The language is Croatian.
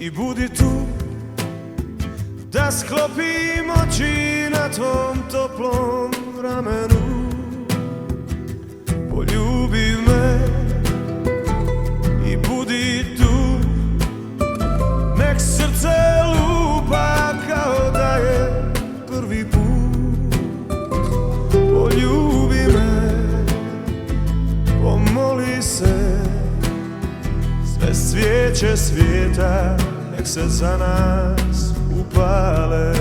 i budi tu, da sklopim oči na tvom toplom ramenu. Poljubi me i budi tu, nek srce lupa kao da je prvi put. Poljubi me, pomoli se, sve svijeće svijeta nek se za nas upale.